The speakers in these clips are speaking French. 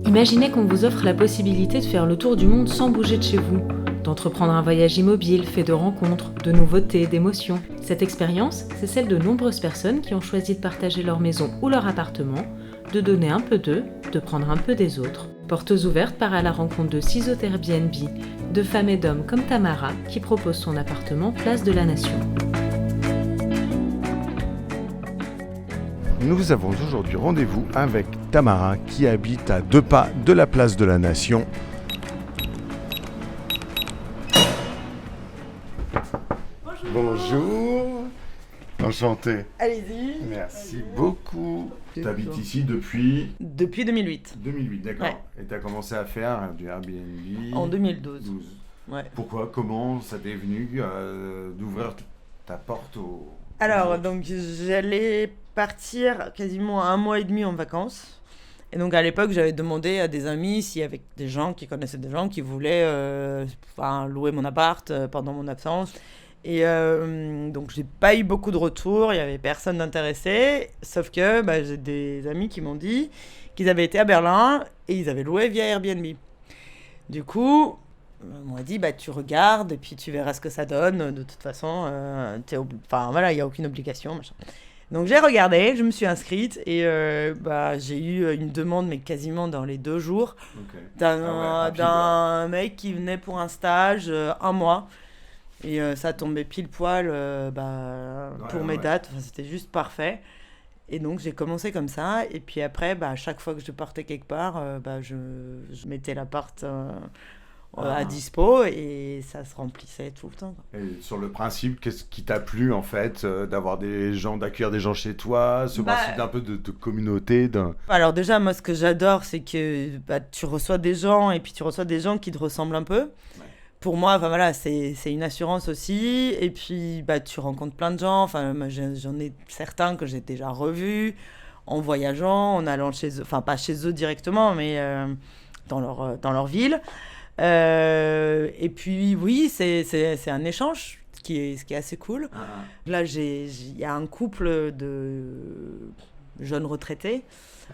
Imaginez qu'on vous offre la possibilité de faire le tour du monde sans bouger de chez vous, d'entreprendre un voyage immobile fait de rencontres, de nouveautés, d'émotions. Cette expérience, c'est celle de nombreuses personnes qui ont choisi de partager leur maison ou leur appartement, de donner un peu d'eux, de prendre un peu des autres. Portes ouvertes part à la rencontre de 6 hôtes Airbnb, de femmes et d'hommes comme Tamara, qui propose son appartement Place de la Nation. Nous avons aujourd'hui rendez-vous avec Tamara qui habite à 2 pas de la Place de la Nation. Bonjour. Enchanté. Allez-y. Merci beaucoup. Tu habites ici depuis 2008. 2008, d'accord. Ouais. Et tu as commencé à faire du Airbnb En 2012. 12. Ouais. Pourquoi, comment ça t'est venu d'ouvrir ta porte au... Alors, donc j'allais partir quasiment 1 mois et demi en vacances. Et donc à l'époque, j'avais demandé à des amis s'il y avait des gens qui connaissaient des gens qui voulaient louer mon appart pendant mon absence. Et donc j'ai pas eu beaucoup de retours, il y avait personne d'intéressé. Sauf que j'ai des amis qui m'ont dit qu'ils avaient été à Berlin et ils avaient loué via Airbnb. Du coup, on m'a dit tu regardes et puis tu verras ce que ça donne. De toute façon, il y a aucune obligation, machin. Donc j'ai regardé, je me suis inscrite et j'ai eu une demande mais quasiment dans les 2 jours d'un mec qui venait pour un stage 1 mois. Et ça tombait pile poil pour mes dates. Enfin, c'était juste parfait. Et donc, j'ai commencé comme ça. Et puis après, à chaque fois que je partais quelque part, je mettais l'appart à dispo et ça se remplissait tout le temps. Et sur le principe, qu'est-ce qui t'a plu en fait d'accueillir des gens chez toi, ce principe d'un peu de communauté Alors déjà, moi, ce que j'adore, c'est que tu reçois des gens et puis tu reçois des gens qui te ressemblent un peu. Pour moi, c'est une assurance aussi. Et puis, tu rencontres plein de gens. Moi, j'en ai certains que j'ai déjà revus en voyageant, en allant chez eux. Enfin, pas chez eux directement, mais dans leur ville. Et puis, oui, c'est un échange, ce qui est assez cool. Là, il y a un couple de jeunes retraités,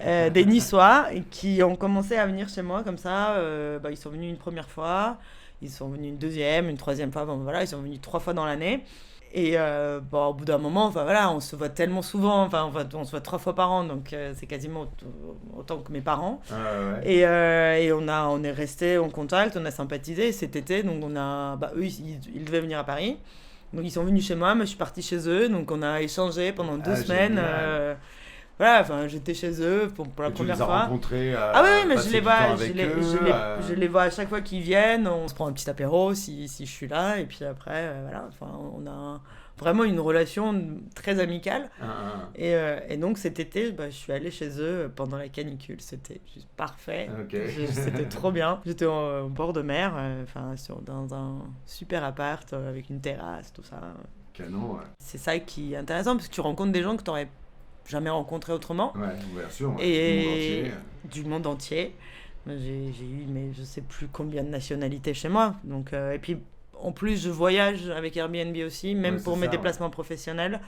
des Niçois, qui ont commencé à venir chez moi comme ça. Ils sont venus une première fois. Ils sont venus une deuxième, une troisième fois. Ils sont venus 3 fois dans l'année. Et au bout d'un moment, on se voit tellement souvent. On se voit 3 fois par an, donc c'est quasiment autant que mes parents. Et on est restés en contact, on a sympathisé cet été. Donc eux, ils devaient venir à Paris. Donc ils sont venus chez moi, moi je suis partie chez eux. Donc on a échangé pendant 2 semaines. J'étais chez eux pour la première fois. Tu les as rencontrés mais je les vois à chaque fois qu'ils viennent. On se prend un petit apéro si je suis là. Et puis après, on a vraiment une relation très amicale. Et donc cet été, je suis allée chez eux pendant la canicule. C'était juste parfait. C'était trop bien. J'étais au bord de mer, dans un super appart avec une terrasse, tout ça. Canon, ouais. C'est ça qui est intéressant parce que tu rencontres des gens que tu n'aurais jamais rencontré autrement. Ouais, bien sûr. Et du monde entier. J'ai eu, mais je sais plus combien de nationalités chez moi. Donc, et puis, en plus, je voyage avec Airbnb aussi, même pour mes déplacements professionnels.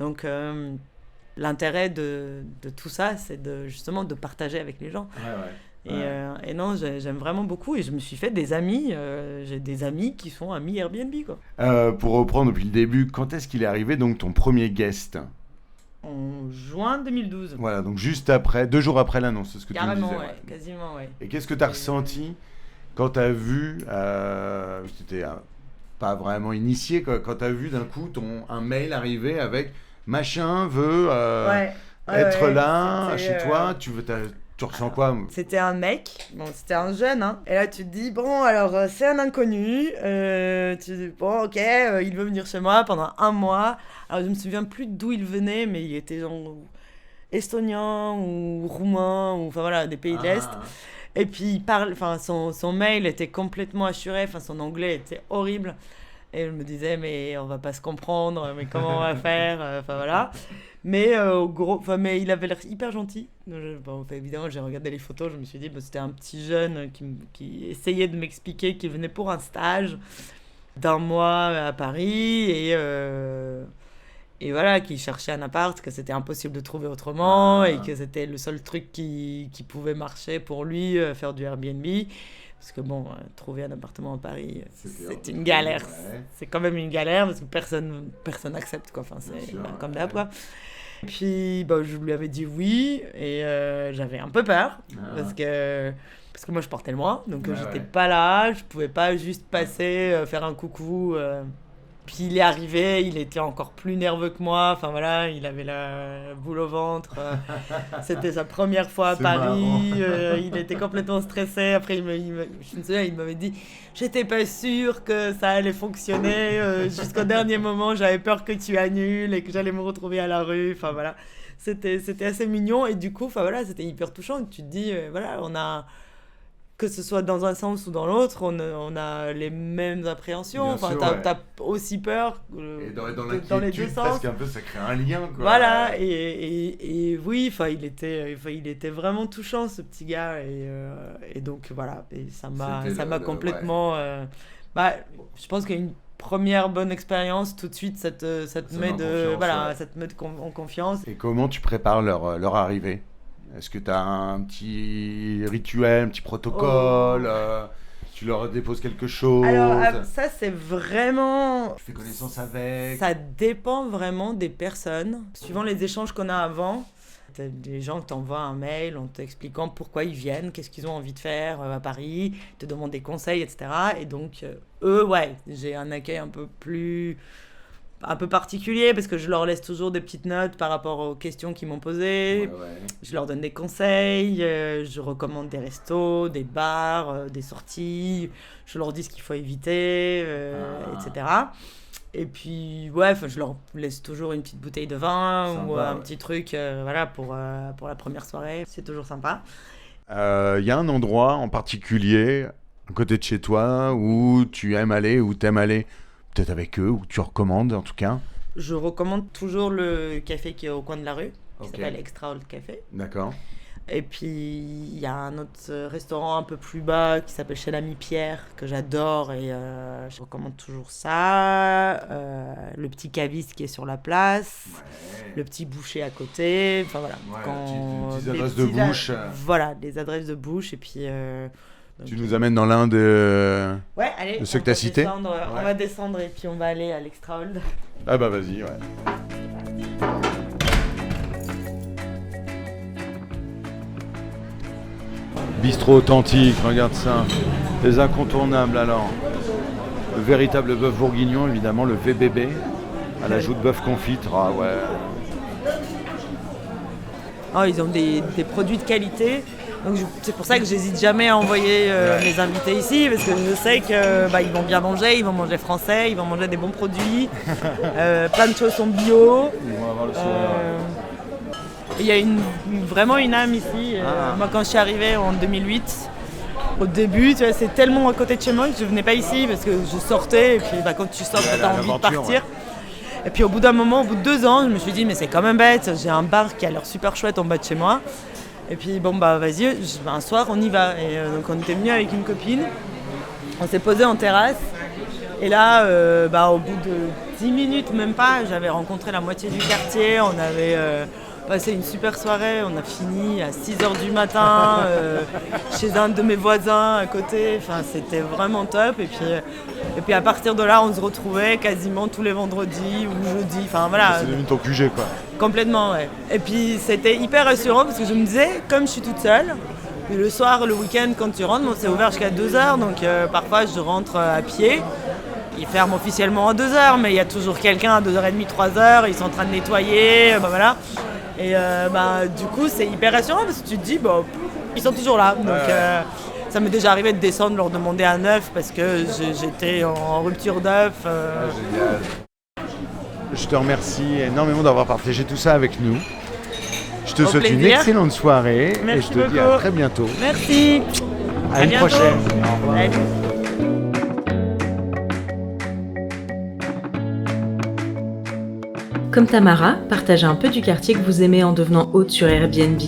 Donc, l'intérêt de tout ça, c'est justement de partager avec les gens. Et non, j'aime vraiment beaucoup. Et je me suis fait des amis. J'ai des amis qui sont amis Airbnb, quoi. Pour reprendre depuis le début, quand est-ce qu'il est arrivé donc ton premier guest ? En juin 2012. Voilà, donc juste après, 2 jours après l'annonce, c'est ce que tu me disais. Carrément, quasiment, ouais. Et qu'est-ce que tu as ressenti quand tu as vu, c'était pas vraiment initié, quand tu as vu d'un coup un mail arriver avec machin veut être là chez toi, tu ressens quoi ? C'était un mec, c'était un jeune, hein. Et là tu te dis, alors c'est un inconnu, tu dis, ok, il veut venir chez moi pendant 1 mois. Alors je me souviens plus d'où il venait, mais il était genre estonien ou roumain, ou des pays de l'Est. Et puis il parle, son mail était complètement assuré, son anglais était horrible. Et je me disais, mais on va pas se comprendre, mais comment on va faire, Mais mais il avait l'air hyper gentil. Évidemment, j'ai regardé les photos, je me suis dit, c'était un petit jeune qui essayait de m'expliquer qu'il venait pour un stage d'1 mois à Paris. voilà, qui cherchait un appart, que c'était impossible de trouver autrement et que c'était le seul truc qui pouvait marcher pour lui, faire du Airbnb. Parce que bon, trouver un appartement à Paris, c'est une galère. Ouais. C'est quand même une galère parce que personne n'accepte, quoi. Enfin, c'est comme d'hab, quoi. Et puis, je lui avais dit oui et j'avais un peu peur parce que moi, je portais le mois. Donc, j'étais pas là. Je pouvais pas juste passer, faire un coucou. Puis il est arrivé, il était encore plus nerveux que moi. Enfin voilà, il avait la boule au ventre. C'était sa première fois à Paris. Il était complètement stressé. Après, je me souviens, il m'avait dit « J'étais pas sûre que ça allait fonctionner. Jusqu'au dernier moment, j'avais peur que tu annules et que j'allais me retrouver à la rue. » Enfin voilà, c'était assez mignon. Et du coup, enfin voilà, c'était hyper touchant. Tu te dis, voilà, on a... que ce soit dans un sens ou dans l'autre, on a les mêmes appréhensions. Enfin, t'as aussi peur et dans les deux sens. Presque un peu, ça crée un lien, quoi. Voilà, et oui, enfin, il était vraiment touchant, ce petit gars. Et donc, voilà, et ça m'a complètement... je pense qu'une première bonne expérience, tout de suite, ça te met en confiance. Et comment tu prépares leur arrivée ? Est-ce que tu as un petit rituel, un petit protocole tu leur déposes quelque chose? Alors, ça, c'est vraiment... Tu fais connaissance avec? Ça dépend vraiment des personnes. Suivant les échanges qu'on a avant, t'as des gens qui t'envoient un mail en t'expliquant pourquoi ils viennent, qu'est-ce qu'ils ont envie de faire à Paris, te demandent des conseils, etc. Et donc, eux, j'ai un accueil un peu particulier parce que je leur laisse toujours des petites notes par rapport aux questions qu'ils m'ont posées. Je leur donne des conseils, je recommande des restos, des bars, des sorties, je leur dis ce qu'il faut éviter, etc. Et puis je leur laisse toujours une petite bouteille de vin sympa, ou un petit truc pour la première soirée. C'est toujours sympa. Y a un endroit en particulier à côté de chez toi où tu aimes aller, où t'aimes aller, peut-être avec eux, ou tu recommandes en tout cas? Je recommande toujours le café qui est au coin de la rue, qui s'appelle Extraold Café. D'accord. Et puis il y a un autre restaurant un peu plus bas qui s'appelle Chez l'ami Pierre, que j'adore et je recommande toujours ça. Le petit caviste qui est sur la place, le petit boucher à côté. Enfin voilà. Des adresses de bouche. Voilà, des adresses de bouche et puis... tu nous amènes dans l'un de allez, ceux que tu as cités. On va descendre et puis on va aller à l'Extraold. Ah bah vas-y, Bistrot authentique, regarde ça. Les incontournables alors. Le véritable bœuf bourguignon, évidemment, le VBB, à l'ajout de bœuf confit. Ah ouais. Ils ont des produits de qualité. Donc c'est pour ça que j'hésite jamais à envoyer mes invités ici, parce que je sais que ils vont bien manger, ils vont manger français, ils vont manger des bons produits, plein de choses sont bio. Ils vont avoir le sourire. Il y a vraiment une âme ici. Moi quand je suis arrivée en 2008, au début, tu vois, c'est tellement à côté de chez moi que je venais pas ici parce que je sortais et puis quand tu sors, tu as envie de partir. Ouais. Et puis au bout d'un moment, au bout de 2 ans, je me suis dit mais c'est quand même bête, j'ai un bar qui a l'air super chouette en bas de chez moi. Et puis vas-y, un soir on y va. Et donc on était venus avec une copine, on s'est posé en terrasse. Et là, au bout de 10 minutes, même pas, j'avais rencontré la moitié du quartier, on avait passé une super soirée, on a fini à 6h du matin chez un de mes voisins à côté, enfin c'était vraiment top. Et puis à partir de là, on se retrouvait quasiment tous les vendredis ou jeudis, enfin voilà. C'est devenu ton QG quoi. Complètement, ouais. Et puis c'était hyper rassurant parce que je me disais, comme je suis toute seule, le soir, le week-end, quand tu rentres, c'est ouvert jusqu'à 2h, donc parfois je rentre à pied. Ils ferment officiellement à 2h, mais il y a toujours quelqu'un à 2h30, 3h, ils sont en train de nettoyer, voilà. Et du coup, c'est hyper rassurant parce que tu te dis, ils sont toujours là. Donc ça m'est déjà arrivé de descendre, leur demander un œuf parce que j'étais en rupture d'œuf. Génial. Je te remercie énormément d'avoir partagé tout ça avec nous. Je te souhaite une excellente soirée. Merci et je te beaucoup. dis à très bientôt. Merci. À une bientôt. Prochaine. Au revoir. Salut. Comme Tamara, partagez un peu du quartier que vous aimez en devenant hôte sur Airbnb.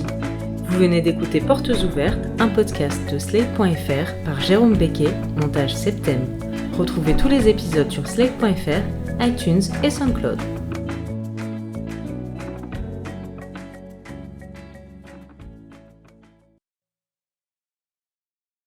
Vous venez d'écouter Portes Ouvertes, un podcast de Slate.fr par Jérôme Becquet, montage Septem. Retrouvez tous les épisodes sur Slate.fr, iTunes et SoundCloud.